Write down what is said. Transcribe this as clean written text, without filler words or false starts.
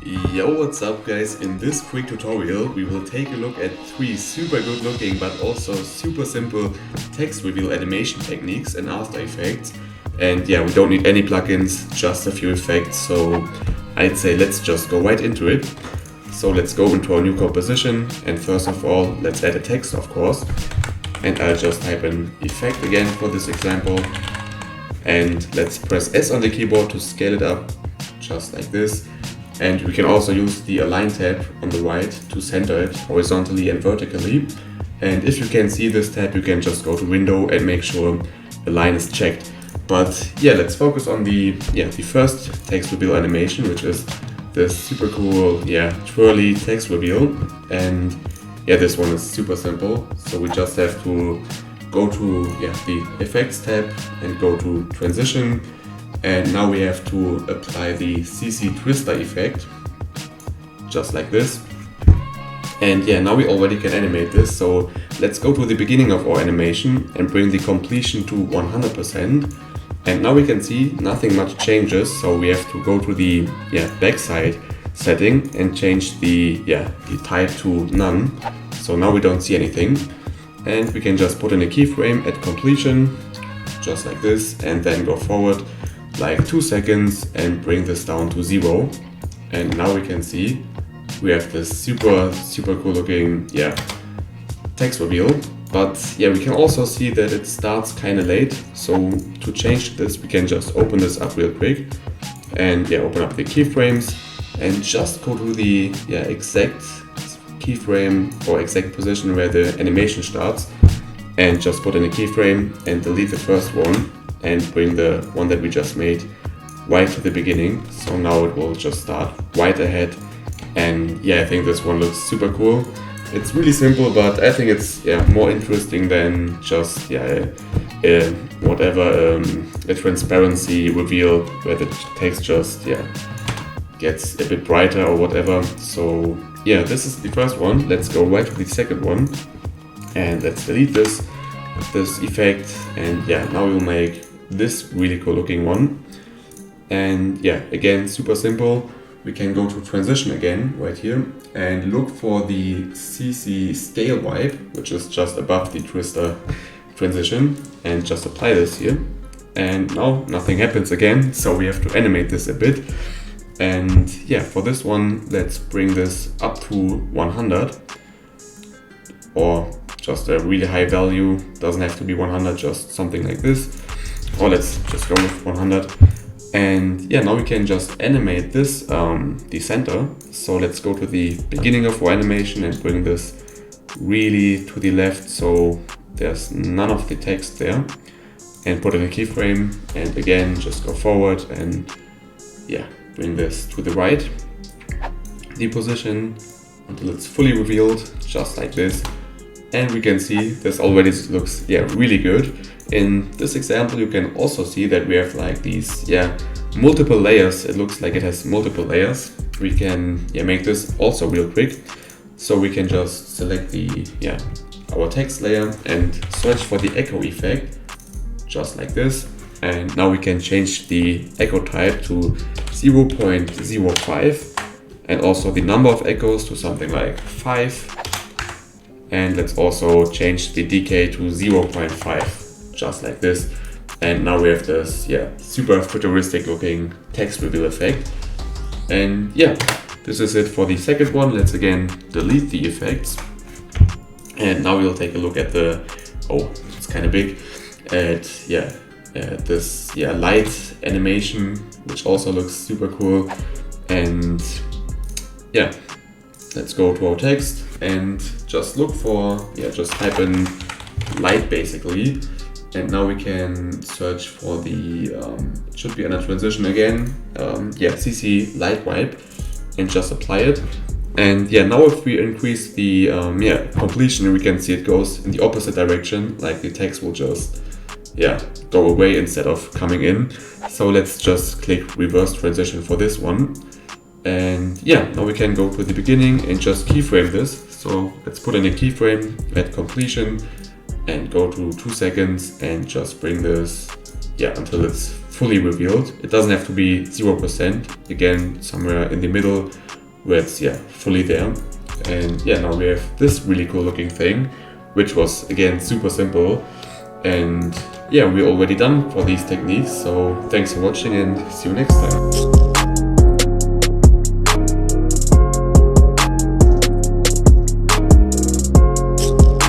Yo, what's up guys? In this quick tutorial we will take a look at 3 super good looking but also super simple text reveal animation techniques in After Effects. And yeah, we don't need any plugins, just a few effects, so I'd say let's just go right into it. So let's go into our new composition, and first of all let's add a text, of course. And I'll just type an effect again for this example. And let's press S on the keyboard to scale it up, just like this. And we can also use the Align tab on the right to center it horizontally and vertically. And if you can see this tab, you can just go to Window and make sure Align is checked. But yeah, let's focus on the first text reveal animation, which is this super cool twirly text reveal. And yeah, this one is super simple. So we just have to go to the Effects tab and go to Transition. And now we have to apply the CC Twister effect, just like this. And yeah, now we already can animate this, so let's go to the beginning of our animation and bring the completion to 100%. And now we can see nothing much changes, so we have to go to the backside setting and change the type to none. So now we don't see anything. And we can just put in a keyframe at completion, just like this, and then go forward like 2 seconds and bring this down to 0. And now we can see we have this super cool looking text reveal. But yeah, we can also see that it starts kind of late. So to change this, we can just open this up real quick and open up the keyframes and just go to the exact keyframe or exact position where the animation starts, and just put in a keyframe and delete the first one and bring the one that we just made right to the beginning. So now it will just start right ahead. And yeah, I think this one looks super cool. It's really simple, but I think it's more interesting than just a transparency reveal where the text just gets a bit brighter or whatever. So yeah, this is the first one. Let's go right to the second one and let's delete this effect. And now we'll make this really cool looking one. And again, super simple. We can go to transition again right here and look for the CC scale wipe, which is just above the twister transition, and just apply this here. And now nothing happens again, so we have to animate this a bit. And for this one, let's bring this up to 100, or just a really high value. Doesn't have to be 100, just something like this. Or let's just go with 100. And now we can just animate this, the center. So let's go to the beginning of our animation and bring this really to the left, so there's none of the text there. And put in a keyframe, and again, just go forward and bring this to the right, the position, until it's fully revealed, just like this. And we can see this already looks really good. In this example, you can also see that we have like these multiple layers. It looks like it has multiple layers. We can make this also real quick. So we can just select the our text layer and search for the echo effect, just like this. And now we can change the echo type to 0.05 and also the number of echoes to something like 5. And let's also change the decay to 0.5, just like this. And now we have this super futuristic looking text reveal effect. And this is it for the second one. Let's again delete the effects. And now we'll take a look at the, it's kind of big, at this light animation, which also looks super cool. And let's go to our text and just look for, just type in light basically. And now we can search for the, it should be under transition again, CC light wipe, and just apply it. And now if we increase the completion, we can see it goes in the opposite direction, like the text will just go away instead of coming in. So let's just click reverse transition for this one. And now we can go to the beginning and just keyframe this. So let's put in a keyframe at completion and go to 2 seconds and just bring this until it's fully revealed. It doesn't have to be 0%, again somewhere in the middle where it's fully there. And now we have this really cool looking thing, which was again super simple. And we're already done for these techniques. So thanks for watching and see you next time.